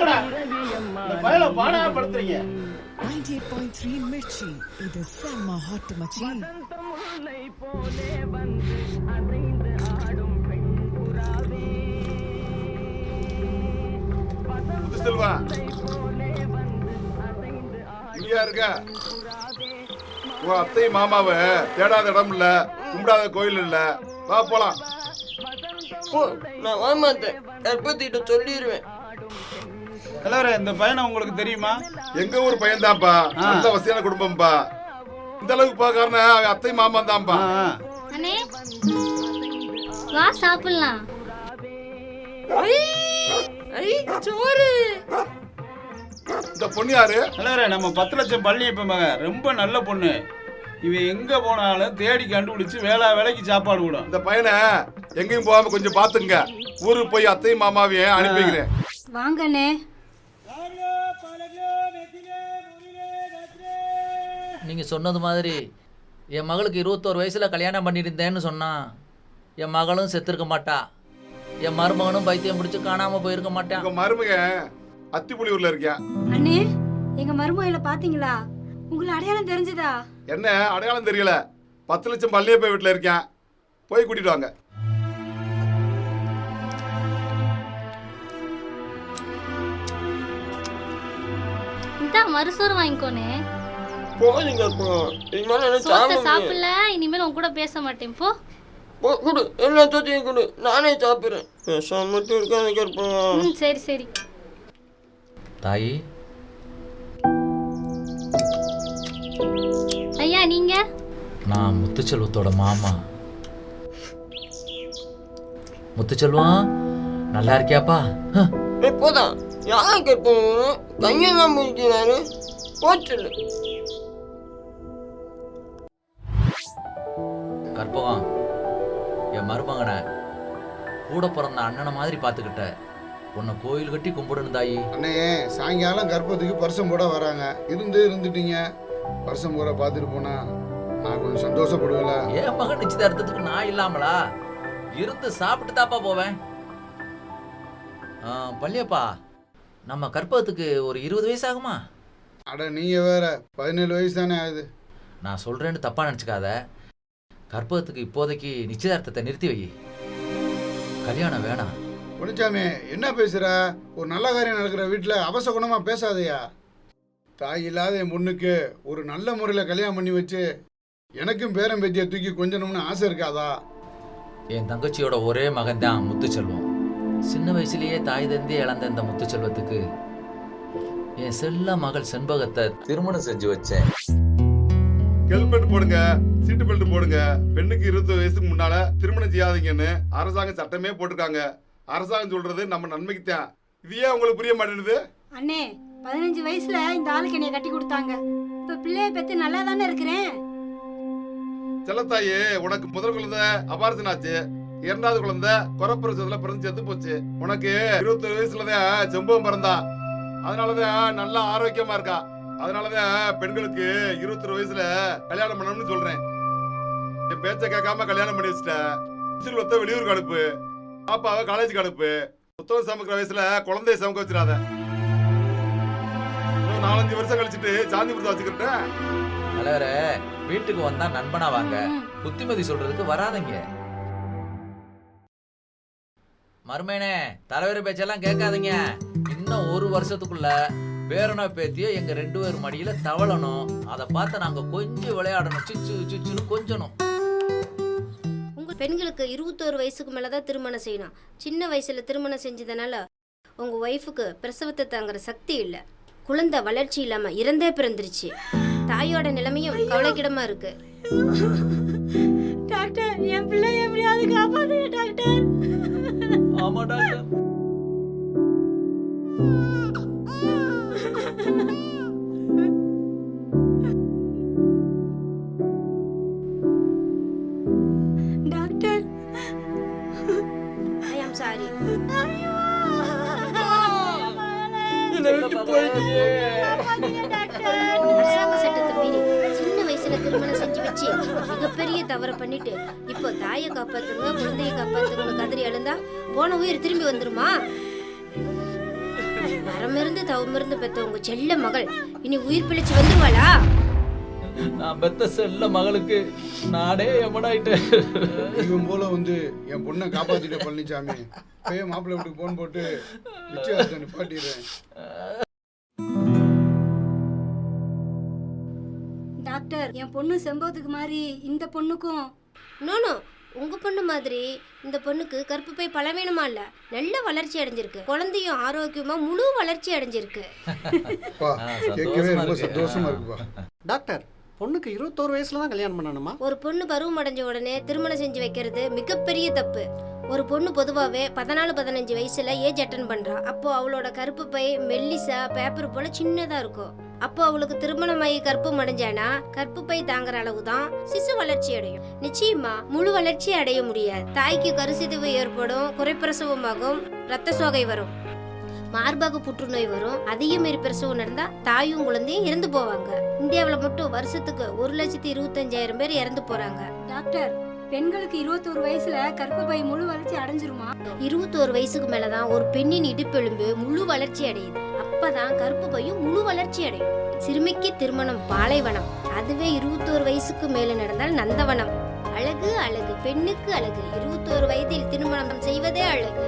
நிறுத்துங்கடா. இந்த பயல பாடாப்படுத்துறீங்க. 98.3 மிர்ச்சி. இது செம்ம ஹாட் மச்சி. செல்வா இங்கயா இருக்க? உன் அத்தை மாமாவை தேடாத இடம் இல்ல, கும்பிடாத கோயில் இல்ல. வா போலாம். நான் வாமாட்டேன், கற்பத்திட்ட சொல்லிடுவேன். தலைவரே, இந்த பையனை உங்களுக்கு தெரியுமா? எங்க ஊர் பையன் தான்ப்பா, அந்த வசதியான குடும்பம்பா. இந்த அளவுக்கு பாக்காரன அத்தை மாமா தான்ப்பா. அண்ணே வா சாப்பிடலாம். சோறு. இந்த பொண்ணு யாரு? தலைவரே, நம்ம 10 லட்சம் பழனியப்ப மகன், ரொம்ப நல்ல பொண்ணு. இவன் எங்க போனாலும் தேடி கண்டுபிடிச்சு வேலைக்கு சாப்பாடு விடும். இந்த பையனை எங்கேயும் போகாம கொஞ்சம் பாத்துங்க. ஊருக்கு போய் அத்தையும் மாமாவையும் அனுப்பிக்கிறேன். வாங்கண்ணே. நீங்கள் சொன்னது மாதிரி என் மகளுக்கு 21 வயசில் கல்யாணம் பண்ணியிருந்தேன்னு சொன்னான். என் மகளும் செத்துருக்க மாட்டா, என் மருமகனும் பைத்தியம் பிடிச்சி காணாமல் போயிருக்க மாட்டான். உங்க மருமகன் அத்திப்புலியூர்ல இருக்கேன். அண்ணே, எங்க மருமகளை பாத்தீங்களா? உங்களை அடையாளம் தெரிஞ்சதா? என்ன அடையாளம் தெரியல. 10 லட்சம் பள்ளியப்ப வீட்டுல இருக்கேன், போய் கூட்டிட்டு வாங்க. இந்த மறுசோறு வாங்கிக்கோனே. போதுங்க, சாப்பிடல, இனிமேல் உன் கூட பேச மாட்டேன். போ கொடு, எல்லா சொத்தையும் கொடு, நானே சாப்பிட்றேன். மட்டும் இருக்காது கற்போம். சரி சரி. தாயி, ஐயா நீங்க? நான் முத்துச்செல்வத்தோட மாமா. முத்துச்செல்வம், நல்லா இருக்கியாப்பா? இப்போதான் யார் கற்போம் கையெல்லாம் முடிக்கிறாரு. போச்சு கற்பகம், என் மருமகனை கூட பிறந்த அண்ணனை மாதிரி பார்த்துக்கிட்ட. உன்னை கோயில் கட்டி கும்பிடணும் தாயி. அண்ணே, சாயங்காலம் கற்பத்துக்கு பரிசம் போட வராங்க. இருந்துட்டீங்க. பரிசம் போட பார்த்துட்டு போனா நான் கொஞ்சம் சந்தோஷப்படுவேல. என் மகன் நிச்சயதார்த்தத்துக்கு நான் இல்லாமலா? இருந்து சாப்பிட்டு தாப்பா போவேன். பள்ளியப்பா, நம்ம கற்பகத்துக்கு ஒரு 20 வயசு ஆகுமா? அட நீங்க வேற, 17 வயசு தானே ஆகுது. நான் சொல்றேன்னு தப்பா நினச்சிக்காத. கற்பகத்துக்கு இப்போதைக்கு நிச்சயதார்த்தத்தை நிறுத்தி வை. கல்யாணம் வேணாம். பொன்னிச்சாமி, என்ன பேசுற? ஒரு நல்ல காரியம் நடக்கிற வீட்டில் அபசகுணமா பேசாதையா. தாய் இல்லாத என் பொண்ணுக்கு ஒரு நல்ல முறையில் கல்யாணம் பண்ணி வச்சு எனக்கும் பேரன் பேத்தியை தூக்கி கொஞ்சணும்னு ஆசை இருக்காதா? என் தங்கச்சியோட ஒரே மகன் தான் முத்துச்செல்வம். சின்ன வயசுலயே தாய் தந்தி இழந்த இந்த முத்துச்செல்வத்துக்கு என் செல்ல மகள் செண்பகத்தை திருமணம் செஞ்சு வச்சேன். ஹெல்மெட் போடுங்க, சீட்டு பெல்ட் போடுங்க. பெண்ணுக்கு 20 வயசுக்கு முன்னால திருமணம் செய்யாதீங்கன்னு அரசாங்கம் சட்டமே போட்டிருக்காங்க. அரசாங்கம் சொல்றது நம்ம நன்மைக்கு தான். இது ஏன் உங்களுக்கு புரிய மாட்டேங்குது? அண்ணே, 15 வயசுல இந்த ஆளுக்கு என்னைய கட்டி கொடுத்தாங்க. இப்ப பிள்ளைய பெத்து நல்லா தானே இருக்கிறேன். செல்லத்தாயே, உனக்கு முதல் குழந்தை அபார்சன் ஆச்சு. 2வது குழந்தை குறப்பிரசவத்துல பிறந்து செத்து போச்சு. உனக்கு 21 வயசுலதான் செம்பகம் பிறந்தா. அதனாலதான் நல்லா ஆரோக்கியமா இருக்கா. அதனாலதான் பெண்களுக்கு 21 வயசுல கல்யாணம் பண்ணணும்னு சொல்றேன். என் பேச்ச கேட்காம கல்யாணம் பண்ணி வச்சுட்ட. வெளியூருக்கு அனுப்பு, பாப்பாவை காலேஜுக்கு அனுப்பு. புத்தகம் சமைக்கிற வயசுல குழந்தைய சமைக்க வச்சிடாத. 4-5 வருஷம் கழிச்சுட்டு சாந்தி புத்தகம் வச்சுக்கிட்டேன். தலைவரே, வீட்டுக்கு வந்தா நண்பனா வாங்க, புத்திமதி சொல்றதுக்கு வராதீங்க. மருமேனே, தலைவர் பேச்செல்லாம் கேட்காதீங்க. இன்னும் 1 வருஷத்துக்குள்ள பேரனா பேத்தியோ எங்க 2 பேர் மடியில தவளணும். அதை பார்த்து நாங்க கொஞ்சம் விளையாடணும், சிச்சு சிச்சுன்னு கொஞ்சணும். உங்க பெண்களுக்கு 21 வயசுக்கு மேலதான் திருமணம் செய்யணும். சின்ன வயசுல திருமணம் செஞ்சதுனால உங்க ஒய்ஃபுக்கு பிரசவத்தை தாங்குற சக்தி இல்லை. குழந்தை வளர்ச்சி இல்லாம இறந்தே பிறந்துருச்சு. தாயோட நிலைமையும் கவலைக்கிடமா இருக்கு. டாக்டர், என் பிள்ளை எப்படியாவது காப்பாத்துங்க டாக்டர். ஆமா doctor. Doctor, I am sorry. அரசாங்க சட்டத்தை மீறி சின்ன வயசுல திருமணம் செஞ்சு வச்சு மிகப்பெரிய தவறை பண்ணிட்டு இப்போ தாயை காப்பாத்துங்க, குழந்தைய காப்பாத்துங்கன்னு கதறி எழுந்தா போன உயிர் திரும்பி வந்துருமா? வரமே தவமிருந்து தவமிருந்து பெத்த உங்க செல்ல மகள் இனி உயிர் பிழைச்சு வந்துருவாளா? நான் பெத்த செல்ல மகளுக்கு நானே எமனாயிட்டேன். இவன் போல வந்து என் பொண்ணை காப்பாத்திட்ட பழனிசாமி. போய் மாப்பிள்ளை வீட்டுக்கு போன் போட்டு நிச்சயத்தை நிப்பாட்டிடுறேன். டாக்டர், என் பொண்ணு செம்போதுக்கு மாதிரி இந்த பொண்ணுக்கும் நோ உங்க பொண்ணு மாதிரி இந்த பொண்ணுக்கு கர்ப்பப்பை பலவீனமா இல்ல, நல்ல வளர்ச்சி அடைஞ்சிருக்கு. குழந்தையும் ஆரோக்கியமா முழு வளர்ச்சி அடைஞ்சிருக்கு. பா, கேட்கவே ரொம்ப சந்தோஷமா இருக்குப்பா. டாக்டர், பொண்ணுக்கு 21 வயசுல தான் கல்யாணம் பண்ணணுமா? ஒரு பொண்ணு பருவம் அடைஞ்ச உடனே திருமணம் செஞ்சு வைக்கிறது மிகப்பெரிய தப்பு. ஒரு பொண்ணு பொதுவாகவே 14-15 வயசுல ஏஜ் அட்டன் பண்றா. அப்போ அவளோட கருப்பு பை மெல்லிசா பேப்பர் போல சின்னதா இருக்கும். அப்போ அவளுக்கு திருமணமாகி கர்ப்பம் அடைஞ்சானா கர்ப்பு பை தாங்குற அளவு தான் சிசு வளர்ச்சி அடையும். நிச்சயமா முழு வளர்ச்சி அடைய முடியாது. தாய்க்கு கருசிதைவு ஏற்படும், குறைப்பிரசவமாகும், ரத்த சோகை வரும், மார்பக புற்றுநோய் வரும். அதிகம் மீறி பிரசவம் நடந்தா தாயும் குழந்தையும் இறந்து போவாங்க. இந்தியாவில் மட்டும் வருஷத்துக்கு 1,25,000 பேர் இறந்து போறாங்க. டாக்டர், பெண்களுக்கு 21 வயசுல கர்ப்பப்பை முழு வளர்ச்சி அடைஞ்சிருமா? 21 வயசுக்கு மேலதான் ஒரு பெண்ணின் இடுப்பெலும்பு முழு வளர்ச்சி அடையுது. அப்பதான் கர்ப்பப்பையும் முழு வளர்ச்சி அடையும். சிறுமிக்கு திருமணம் பாலைவனம், அதுவே 21 வயசுக்கு மேல நடந்தால் நந்தவனம். அழகு அழகு பெண்ணுக்கு அழகு, 21 வயதில் திருமணம் செய்வதே அழகு.